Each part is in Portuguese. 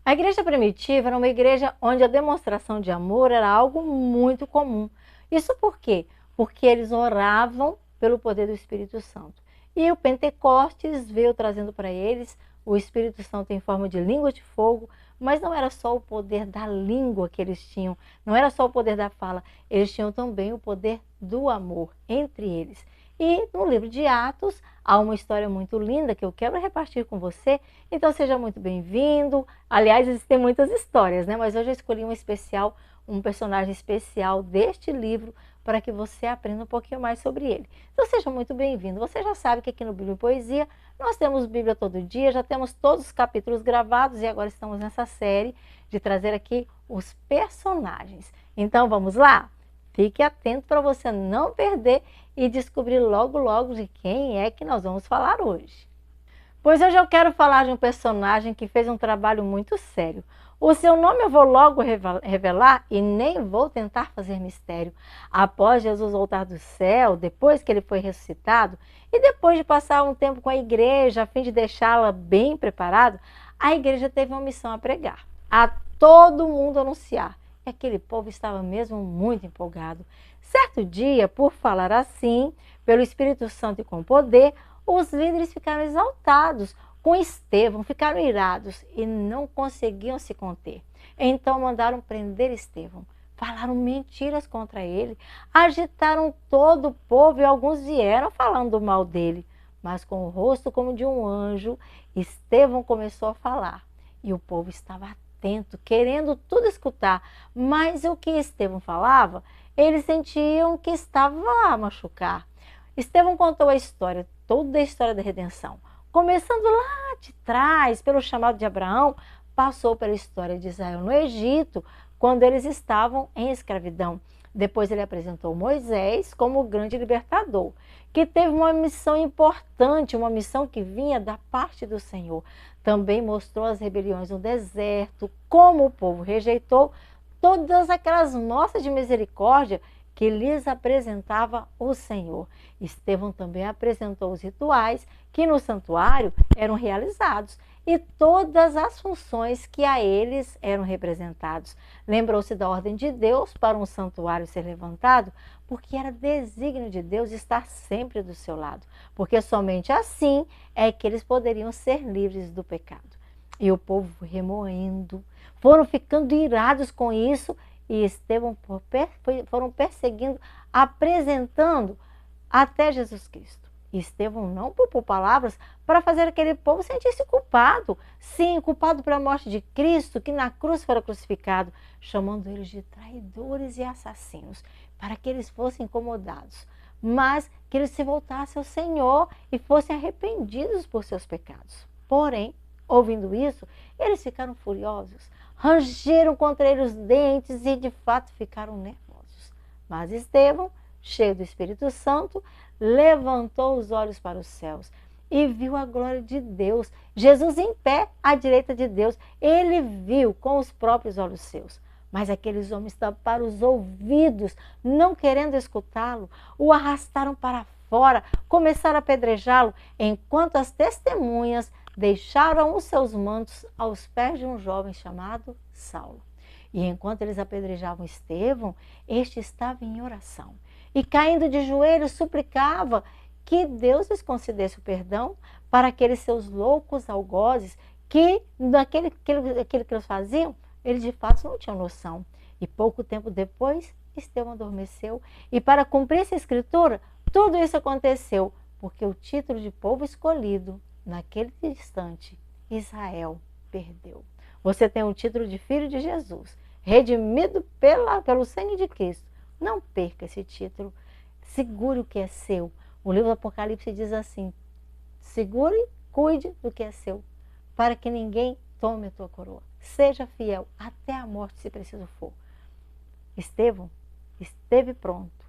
A igreja primitiva era uma igreja onde a demonstração de amor era algo muito comum. Isso por quê? Porque eles oravam pelo poder do Espírito Santo. E o Pentecostes veio trazendo para eles o Espírito Santo em forma de língua de fogo, mas não era só o poder da língua que eles tinham, não era só o poder da fala, eles tinham também o poder do amor entre eles. E no livro de Atos há uma história muito linda que eu quero repartir com você, então seja muito bem-vindo. Aliás, existem muitas histórias, né? Mas hoje eu escolhi um especial, um personagem especial deste livro para que você aprenda um pouquinho mais sobre ele. Então seja muito bem-vindo. Você já sabe que aqui no Bíblia e Poesia nós temos Bíblia todo dia, já temos todos os capítulos gravados e agora estamos nessa série de trazer aqui os personagens. Então vamos lá? Fique atento para você não perder e descobrir logo, logo de quem é que nós vamos falar hoje. Pois hoje eu quero falar de um personagem que fez um trabalho muito sério. O seu nome eu vou logo revelar e nem vou tentar fazer mistério. Após Jesus voltar do céu, depois que ele foi ressuscitado, e depois de passar um tempo com a igreja, a fim de deixá-la bem preparada, a igreja teve uma missão a pregar, a todo mundo anunciar. E aquele povo estava mesmo muito empolgado. Certo dia, por falar assim, pelo Espírito Santo e com poder, os líderes ficaram exaltados com Estevão, ficaram irados e não conseguiam se conter. Então mandaram prender Estevão, falaram mentiras contra ele, agitaram todo o povo e alguns vieram falando mal dele. Mas com o rosto como de um anjo, Estevão começou a falar e o povo estava atento, querendo tudo escutar. Mas o que Estevão falava, eles sentiam que estava a machucar. Estevão contou a história, toda a história da redenção. Começando lá de trás, pelo chamado de Abraão, passou pela história de Israel no Egito, quando eles estavam em escravidão. Depois ele apresentou Moisés como o grande libertador, que teve uma missão importante, uma missão que vinha da parte do Senhor. Também mostrou as rebeliões no deserto, como o povo rejeitou todas aquelas mostras de misericórdia que lhes apresentava o Senhor. Estevão também apresentou os rituais que no santuário eram realizados e todas as funções que a eles eram representados. Lembrou-se da ordem de Deus para um santuário ser levantado, porque era desígnio de Deus estar sempre do seu lado, porque somente assim é que eles poderiam ser livres do pecado. E o povo remoendo, foram ficando irados com isso, e Estevão foram perseguindo, apresentando até Jesus Cristo. E Estevão não poupou palavras para fazer aquele povo sentir-se culpado. Sim, culpado pela morte de Cristo, que na cruz fora crucificado, chamando eles de traidores e assassinos, para que eles fossem incomodados, mas que eles se voltassem ao Senhor e fossem arrependidos por seus pecados. Porém, ouvindo isso, eles ficaram furiosos, rangeram contra ele os dentes e de fato ficaram nervosos. Mas Estevão, cheio do Espírito Santo, levantou os olhos para os céus e viu a glória de Deus, Jesus em pé à direita de Deus. Ele viu com os próprios olhos seus. Mas aqueles homens taparam os ouvidos, não querendo escutá-lo, o arrastaram para fora, começaram a apedrejá-lo, enquanto as testemunhas deixaram os seus mantos aos pés de um jovem chamado Saulo. E enquanto eles apedrejavam Estevão, este estava em oração. E caindo de joelhos, suplicava que Deus lhes concedesse o perdão para aqueles seus loucos algozes, que daquele que eles faziam, eles de fato não tinham noção. E pouco tempo depois, Estevão adormeceu. E para cumprir essa escritura, tudo isso aconteceu, porque o título de povo escolhido, naquele instante, Israel perdeu. Você tem o título de filho de Jesus, redimido pelo sangue de Cristo. Não perca esse título. Segure o que é seu. O livro do Apocalipse diz assim: segure, cuide do que é seu, para que ninguém tome a tua coroa. Seja fiel até a morte, se preciso for. Estevão esteve pronto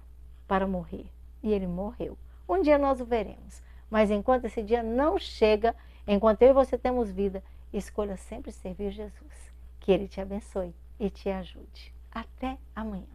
para morrer e ele morreu. Um dia nós o veremos. Mas enquanto esse dia não chega, enquanto eu e você temos vida, escolha sempre servir Jesus. Que Ele te abençoe e te ajude. Até amanhã.